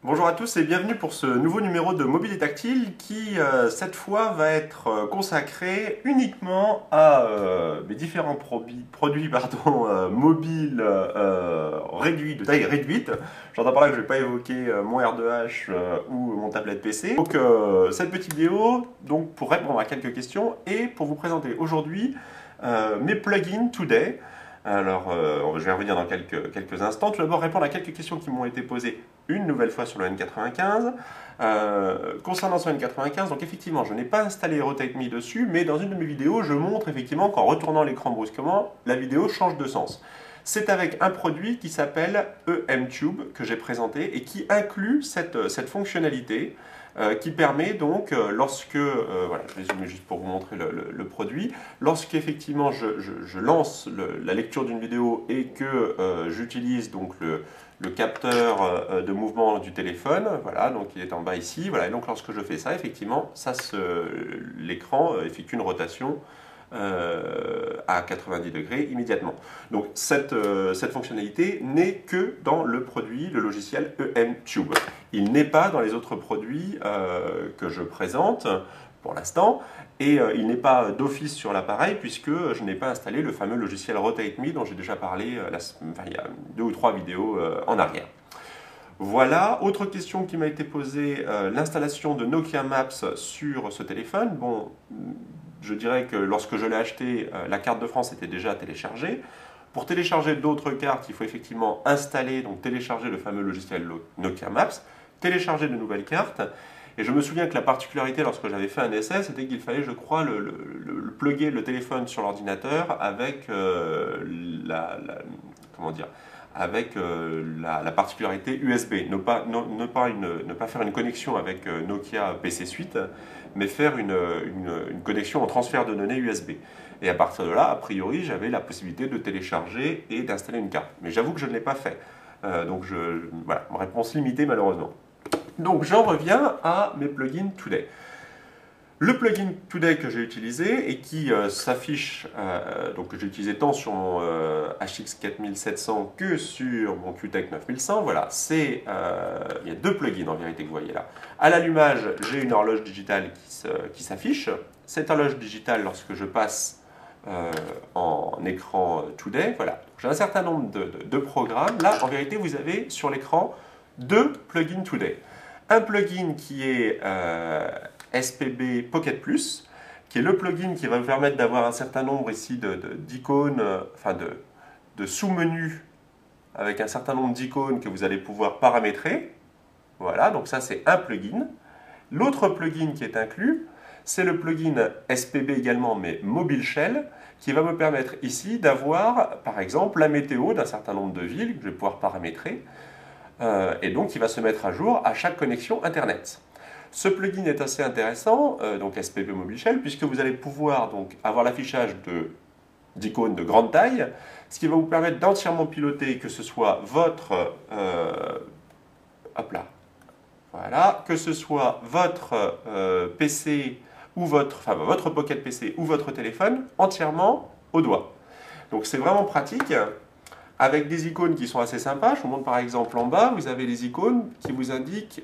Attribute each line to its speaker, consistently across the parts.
Speaker 1: Bonjour à tous et bienvenue pour ce nouveau numéro de Mobile et Tactile qui, cette fois, va être consacré uniquement à mes différents produits mobiles réduits, de taille réduite. J'entends par là que je ne vais pas évoquer mon R2H ou mon tablette PC. Donc, cette petite vidéo pour répondre à quelques questions et pour vous présenter aujourd'hui mes plugins Today. Alors, je vais revenir dans quelques instants. Tout d'abord, répondre à quelques questions qui m'ont été posées une nouvelle fois sur le N95. Concernant ce N95, donc effectivement, je n'ai pas installé Rotate Me dessus, mais dans une de mes vidéos, je montre effectivement qu'en retournant l'écran brusquement, la vidéo change de sens. C'est avec un produit qui s'appelle EMTube que j'ai présenté et qui inclut cette fonctionnalité. Qui permet donc, voilà, je résume juste pour vous montrer le produit, lorsque effectivement je lance la lecture d'une vidéo et que j'utilise donc le capteur de mouvement du téléphone, voilà, donc il est en bas ici, voilà, et donc lorsque je fais ça, effectivement, l'écran effectue une rotation à 90 degrés immédiatement. Donc cette fonctionnalité n'est que dans le produit, le logiciel EMTube. Il n'est pas dans les autres produits que je présente pour l'instant, et il n'est pas d'office sur l'appareil puisque je n'ai pas installé le fameux logiciel Rotate Me dont j'ai déjà parlé il y a 2 ou 3 vidéos en arrière. Voilà, autre question qui m'a été posée, l'installation de Nokia Maps sur ce téléphone. Bon, je dirais que lorsque je l'ai acheté, la carte de France était déjà téléchargée. Pour télécharger d'autres cartes, il faut effectivement installer, donc télécharger le fameux logiciel Nokia Maps, télécharger de nouvelles cartes. Et je me souviens que la particularité lorsque j'avais fait un essai, c'était qu'il fallait, je crois, plugger le téléphone sur l'ordinateur avec comment dire, avec la particularité USB. Ne pas faire une connexion avec Nokia PC Suite, mais faire une connexion en transfert de données USB. Et à partir de là, a priori, j'avais la possibilité de télécharger et d'installer une carte. Mais j'avoue que je ne l'ai pas fait. Voilà, réponse limitée malheureusement. Donc j'en reviens à mes plugins Today. Le plugin Today que j'ai utilisé et qui s'affiche, donc que j'ai utilisé tant sur mon HX 4700 que sur mon QTech 9100, voilà, il y a 2 plugins en vérité que vous voyez là. À l'allumage, j'ai une horloge digitale qui s'affiche. Cette horloge digitale, lorsque je passe en écran Today, voilà, j'ai un certain nombre de programmes. Là, en vérité, vous avez sur l'écran 2 plugins Today. Un plugin qui est SPB Pocket Plus, qui est le plugin qui va vous permettre d'avoir un certain nombre ici d'icônes, de sous-menus avec un certain nombre d'icônes que vous allez pouvoir paramétrer. Voilà, donc ça c'est un plugin. L'autre plugin qui est inclus, c'est le plugin SPB également, mais Mobile Shell, qui va me permettre ici d'avoir, par exemple, la météo d'un certain nombre de villes que je vais pouvoir paramétrer, et donc qui va se mettre à jour à chaque connexion Internet. Ce plugin est assez intéressant, donc SPB Mobile Shell, puisque vous allez pouvoir donc avoir l'affichage d'icônes de grande taille, ce qui va vous permettre d'entièrement piloter que ce soit votre voilà, que ce soit votre PC ou votre Pocket PC ou votre téléphone entièrement au doigt. Donc c'est vraiment pratique. Avec des icônes qui sont assez sympas. Je vous montre par exemple en bas, vous avez les icônes qui vous indiquent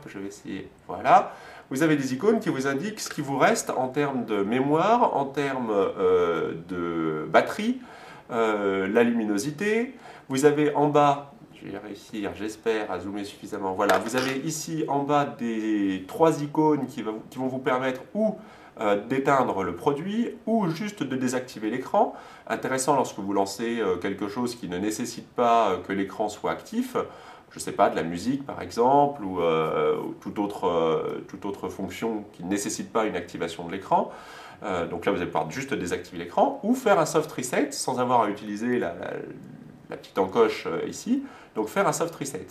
Speaker 1: je vais essayer, voilà. Vous avez des icônes qui vous indiquent ce qui vous reste en termes de mémoire, en termes de batterie, la luminosité. Vous avez en bas, je vais réussir, j'espère, à zoomer suffisamment. Voilà, vous avez ici en bas des 3 icônes qui vont vous permettre ou d'éteindre le produit ou juste de désactiver l'écran. Intéressant lorsque vous lancez quelque chose qui ne nécessite pas que l'écran soit actif, je ne sais pas, de la musique par exemple, ou toute autre fonction qui ne nécessite pas une activation de l'écran. Donc là, vous allez pouvoir juste désactiver l'écran ou faire un soft reset sans avoir à utiliser la petite encoche ici. Donc faire un soft reset.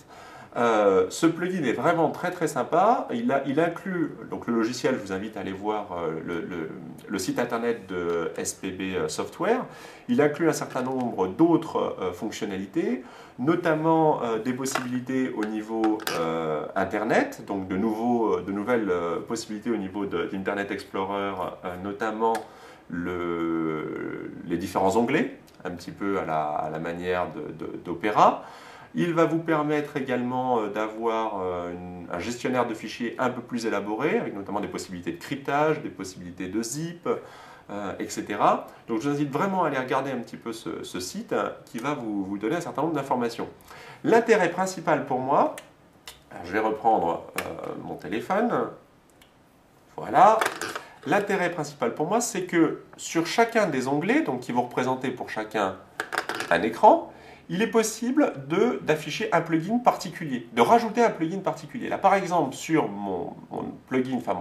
Speaker 1: Ce plugin est vraiment très très sympa. Il inclut, donc le logiciel, je vous invite à aller voir le site internet de SPB Software. Il inclut un certain nombre d'autres fonctionnalités, notamment des possibilités au niveau internet, donc de nouvelles possibilités au niveau d'Internet Explorer, notamment les différents onglets, un petit peu à la manière d'Opera. Il va vous permettre également d'avoir un gestionnaire de fichiers un peu plus élaboré, avec notamment des possibilités de cryptage, des possibilités de zip, etc. Donc je vous invite vraiment à aller regarder un petit peu ce site qui va vous donner un certain nombre d'informations. L'intérêt principal pour moi, je vais reprendre mon téléphone, voilà. L'intérêt principal pour moi, c'est que sur chacun des onglets, donc qui vont représenter pour chacun un écran, il est possible d'afficher un plugin particulier, de rajouter un plugin particulier. Là, par exemple, sur mon plugin, enfin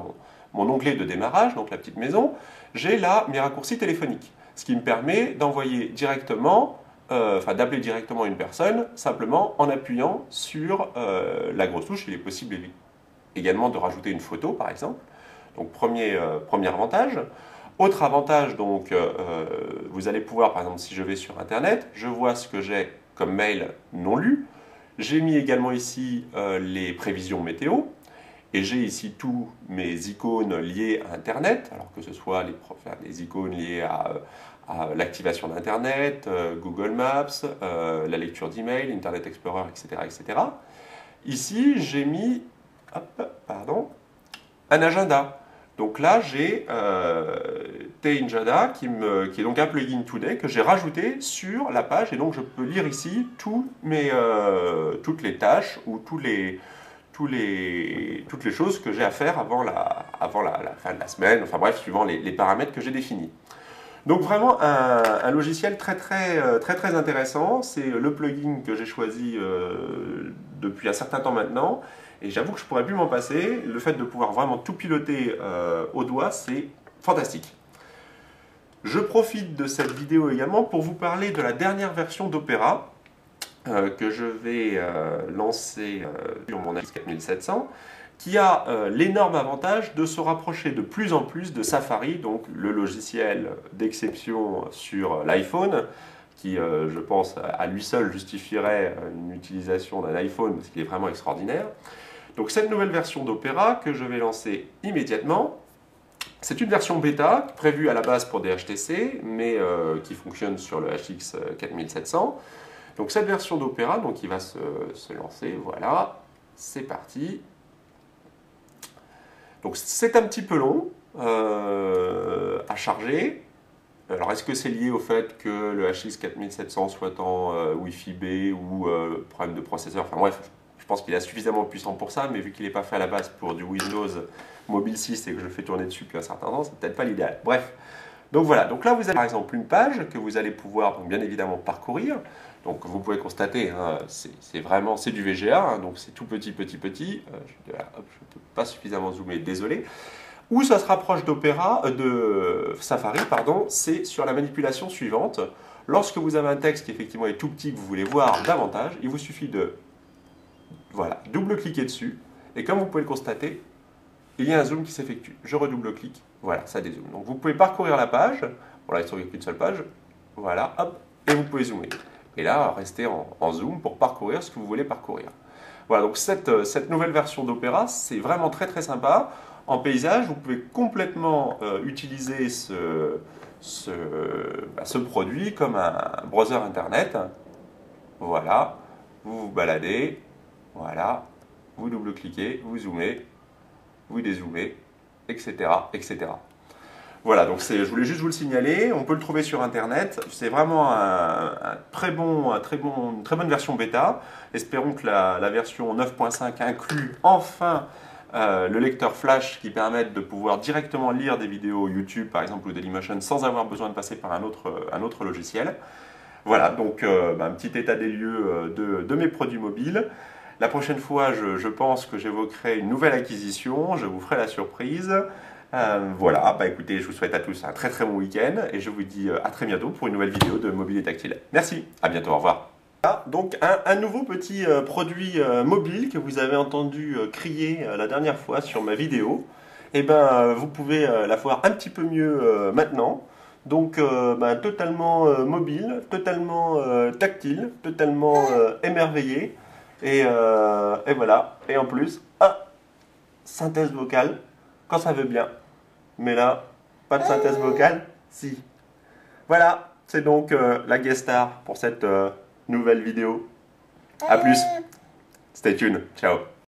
Speaker 1: mon onglet de démarrage, donc la petite maison, j'ai là mes raccourcis téléphoniques, ce qui me permet d'envoyer directement, d'appeler directement une personne, simplement en appuyant sur la grosse touche. Il est possible également de rajouter une photo, par exemple. Donc, premier avantage. Autre avantage, donc, vous allez pouvoir, par exemple, si je vais sur Internet, je vois ce que j'ai comme mail non lu. J'ai mis également ici les prévisions météo. Et j'ai ici tous mes icônes liées à Internet, alors que ce soit les icônes liées à l'activation d'Internet, Google Maps, la lecture d'email, Internet Explorer, etc., etc. Ici, j'ai mis un agenda. Donc là, j'ai Teinjada qui est donc un plugin Today que j'ai rajouté sur la page. Et donc, je peux lire ici toutes les tâches ou toutes les choses que j'ai à faire avant la fin de la semaine. Enfin bref, suivant les paramètres que j'ai définis. Donc vraiment un logiciel très intéressant. C'est le plugin que j'ai choisi depuis un certain temps maintenant. Et j'avoue que je ne pourrais plus m'en passer. Le fait de pouvoir vraiment tout piloter au doigt, c'est fantastique. Je profite de cette vidéo également pour vous parler de la dernière version d'Opera que je vais lancer sur mon AX 4700, qui a l'énorme avantage de se rapprocher de plus en plus de Safari, donc le logiciel d'exception sur l'iPhone, qui, je pense, à lui seul justifierait une utilisation d'un iPhone, parce qu'il est vraiment extraordinaire. Donc cette nouvelle version d'Opera que je vais lancer immédiatement, c'est une version bêta prévue à la base pour des HTC, mais qui fonctionne sur le HX 4700. Donc cette version d'Opera, donc qui va se lancer, voilà, c'est parti. Donc c'est un petit peu long à charger. Alors est-ce que c'est lié au fait que le HX 4700 soit en Wi-Fi B ou problème de processeur? Enfin bref, je pense qu'il est suffisamment puissant pour ça, mais vu qu'il n'est pas fait à la base pour du Windows Mobile 6 et que je le fais tourner dessus depuis un certain temps, c'est peut-être pas l'idéal. Bref, donc voilà, donc là vous avez par exemple une page que vous allez pouvoir donc, bien évidemment parcourir. Donc vous pouvez constater, hein, c'est du VGA, hein, donc c'est tout petit. Je ne peux pas suffisamment zoomer, désolé. Où ça se rapproche de Safari, pardon, c'est sur la manipulation suivante. Lorsque vous avez un texte qui effectivement est tout petit, que vous voulez voir davantage, il vous suffit de double-cliquer dessus. Et comme vous pouvez le constater, il y a un zoom qui s'effectue. Je redouble-clique, voilà, ça dézoome. Donc vous pouvez parcourir la page. Bon là, il se trouve qu'une seule page. Voilà, hop, et vous pouvez zoomer. Et là, restez en zoom pour parcourir ce que vous voulez parcourir. Voilà, donc cette nouvelle version d'Opera, c'est vraiment très sympa. En paysage, vous pouvez complètement utiliser ce produit comme un browser internet. Voilà, vous vous baladez, voilà, vous double-cliquez, vous zoomez, vous dézoomez, etc. etc. Voilà, donc je voulais juste vous le signaler, on peut le trouver sur internet, c'est vraiment une très bonne version bêta. Espérons que la version 9.5 inclut enfin le lecteur flash qui permette de pouvoir directement lire des vidéos YouTube par exemple ou Dailymotion sans avoir besoin de passer par un autre logiciel. Voilà, donc un petit état des lieux de mes produits mobiles. La prochaine fois, je pense que j'évoquerai une nouvelle acquisition, je vous ferai la surprise. Voilà, écoutez, je vous souhaite à tous un très bon week-end et je vous dis à très bientôt pour une nouvelle vidéo de Mobile et Tactile. Merci, à bientôt, au revoir. Donc un nouveau petit produit mobile que vous avez entendu crier la dernière fois sur ma vidéo, et vous pouvez la voir un petit peu mieux maintenant. Donc totalement mobile, totalement tactile, totalement émerveillé. Et voilà, et en plus, synthèse vocale, quand ça veut bien. Mais là, pas de synthèse vocale, si. Voilà, c'est donc la guest star pour cette nouvelle vidéo. À plus. Stay tuned. Ciao.